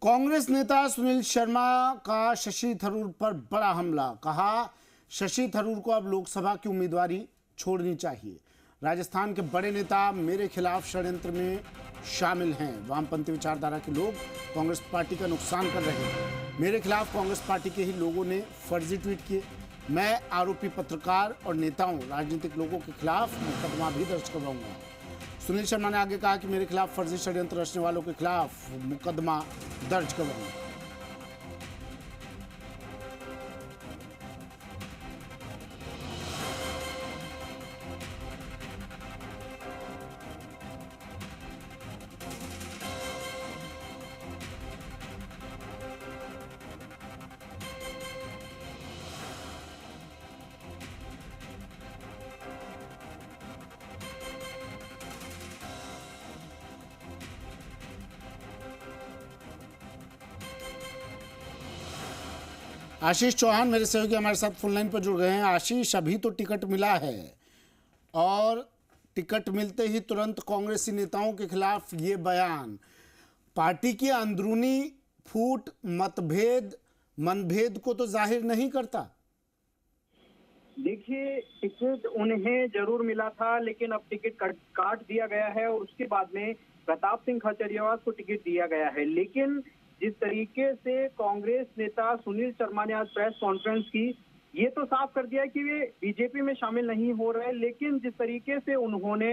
कांग्रेस नेता सुनील शर्मा का शशि थरूर पर बड़ा हमला। कहा शशि थरूर को अब लोकसभा की उम्मीदवारी छोड़नी चाहिए। राजस्थान के बड़े नेता मेरे खिलाफ षड्यंत्र में शामिल हैं। वामपंथी विचारधारा के लोग कांग्रेस पार्टी का नुकसान कर रहे हैं। मेरे खिलाफ कांग्रेस पार्टी के ही लोगों ने फर्जी ट्वीट किए। मैं आरोपी पत्रकार और नेताओं राजनीतिक लोगों के खिलाफ मुकदमा भी दर्ज करवाऊंगा। सुनील शर्मा ने आगे कहा कि मेरे खिलाफ फर्जी षड्यंत्र रचने वालों के खिलाफ मुकदमा दर्ज करवाऊंगा। आशीष चौहान मेरे सहयोगी हमारे साथ फोन लाइन पर जुड़ गए हैं। आशीष, अभी तो टिकट मिला है और टिकट मिलते ही तुरंत कांग्रेसी नेताओं के खिलाफ ये बयान, पार्टी की अंदरूनी फूट, मतभेद, मनभेद को तो जाहिर नहीं करता। देखिए, टिकट उन्हें जरूर मिला था, लेकिन अब टिकट काट दिया गया है और उसके बाद में प्रताप सिंह खाचरियावास को टिकट दिया गया है। लेकिन जिस तरीके से कांग्रेस नेता सुनील शर्मा ने आज प्रेस कॉन्फ्रेंस की, ये तो साफ कर दिया कि वे बीजेपी में शामिल नहीं हो रहे। लेकिन जिस तरीके से उन्होंने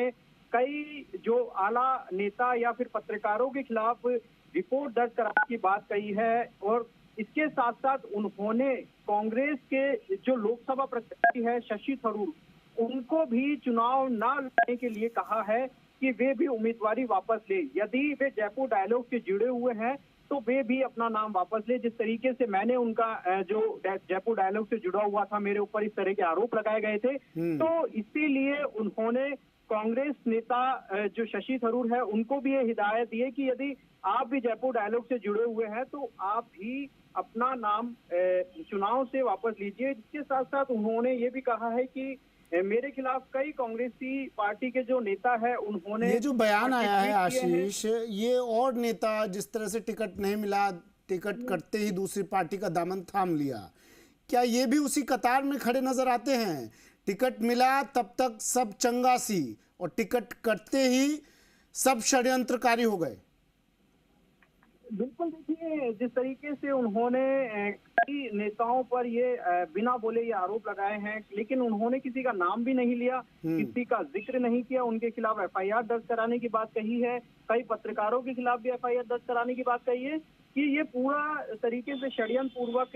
कई जो आला नेता या फिर पत्रकारों के खिलाफ रिपोर्ट दर्ज कराने की बात कही है, और इसके साथ साथ उन्होंने कांग्रेस के जो लोकसभा प्रत्याशी है शशि थरूर, उनको भी चुनाव न लड़ने के लिए कहा है कि वे भी उम्मीदवारी वापस ले। यदि वे जयपुर डायलॉग से जुड़े हुए हैं तो वे भी अपना नाम वापस ले। जिस तरीके से मैंने उनका जो जयपुर डायलॉग से जुड़ा हुआ था, मेरे ऊपर इस तरह के आरोप लगाए गए थे, तो इसीलिए उन्होंने कांग्रेस नेता जो शशि थरूर है उनको भी ये हिदायत दी है कि यदि आप भी जयपुर डायलॉग से जुड़े हुए हैं तो आप भी अपना नाम चुनाव से वापस लीजिए। इसके साथ साथ उन्होंने ये भी कहा है कि मेरे खिलाफ कई कांग्रेसी पार्टी के जो नेता है उन्होंने, ये जो बयान आया है आशीष, ये और नेता जिस तरह से टिकट नहीं मिला, टिकट कटते ही दूसरी पार्टी का दामन थाम लिया, क्या ये भी उसी कतार में खड़े नजर आते हैं? टिकट मिला तब तक सब चंगासी और टिकट कटते ही सब षड्यंत्रकारी हो गए। बिल्कुल, देखिए जिस तरीके से उन्होंने कई नेताओं पर ये बिना बोले ये आरोप लगाए हैं, लेकिन उन्होंने किसी का नाम भी नहीं लिया, किसी का जिक्र नहीं किया, उनके खिलाफ एफआईआर दर्ज कराने की बात कही है, कई पत्रकारों के खिलाफ भी एफआईआर दर्ज कराने की बात कही है कि ये पूरा तरीके से षड्यंत्र पूर्वक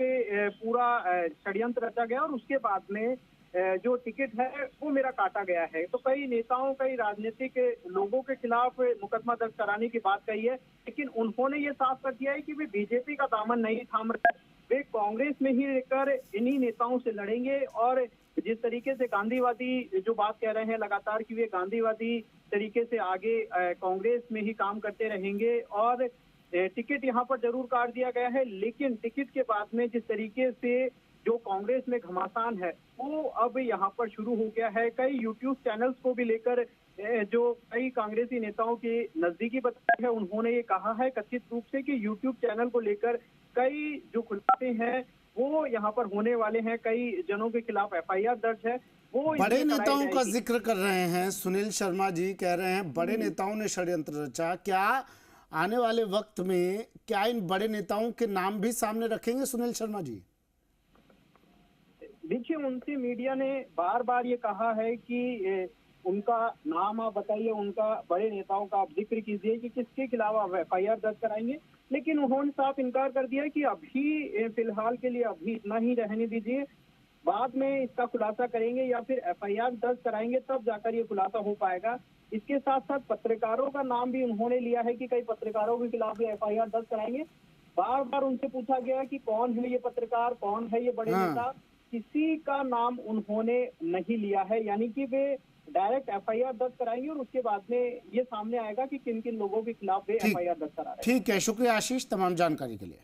पूरा षड्यंत्र रचा गया और उसके बाद में जो टिकट है वो मेरा काटा गया है। तो कई नेताओं, कई राजनीतिक लोगों के खिलाफ मुकदमा दर्ज कराने की बात कही है, लेकिन उन्होंने ये साफ कर दिया है कि वे बीजेपी का दामन नहीं थाम रहे, वे कांग्रेस में ही रहकर इन्हीं नेताओं से लड़ेंगे। और जिस तरीके से गांधीवादी जो बात कह रहे हैं लगातार कि वे गांधीवादी तरीके से आगे कांग्रेस में ही काम करते रहेंगे, और टिकट यहाँ पर जरूर काट दिया गया है। लेकिन टिकट के बाद में जिस तरीके से जो कांग्रेस में घमासान है वो अब यहाँ पर शुरू हो गया है। कई यूट्यूब चैनल्स को भी लेकर जो कई कांग्रेसी नेताओं के नजदीकी बताया है, उन्होंने ये कहा है कथित रूप से कि यूट्यूब चैनल को लेकर कई जो खुलासे हैं वो यहाँ पर होने वाले हैं। कई जनों के खिलाफ एफआईआर दर्ज है। वो बड़े नेताओं का जिक्र कर रहे हैं सुनील शर्मा जी, कह रहे हैं बड़े नेताओं ने षड्यंत्र रचा। क्या आने वाले वक्त में क्या इन बड़े नेताओं के नाम भी सामने रखेंगे सुनील शर्मा जी? देखिए, उनसे मीडिया ने बार बार ये कहा है कि उनका नाम आप बताइए, उनका बड़े नेताओं का आप जिक्र कीजिए कि किसके खिलाफ आप एफआईआर दर्ज कराएंगे। लेकिन उन्होंने साफ इनकार कर दिया कि अभी फिलहाल के लिए अभी इतना ही रहने दीजिए, बाद में इसका खुलासा करेंगे या फिर एफआईआर दर्ज कराएंगे तब जाकर ये खुलासा हो पाएगा। इसके साथ साथ पत्रकारों का नाम भी उन्होंने लिया है कि कई पत्रकारों के खिलाफ भी एफआईआर दर्ज कराएंगे। बार बार उनसे पूछा गया कि कौन है ये पत्रकार, कौन है ये बड़े नेता, किसी का नाम उन्होंने नहीं लिया है। यानी कि वे डायरेक्ट एफआईआर दर्ज कराएंगे और उसके बाद में ये सामने आएगा कि किन किन लोगों के खिलाफ वे एफआईआर दर्ज करा रहे हैं। ठीक है, शुक्रिया आशीष तमाम जानकारी के लिए।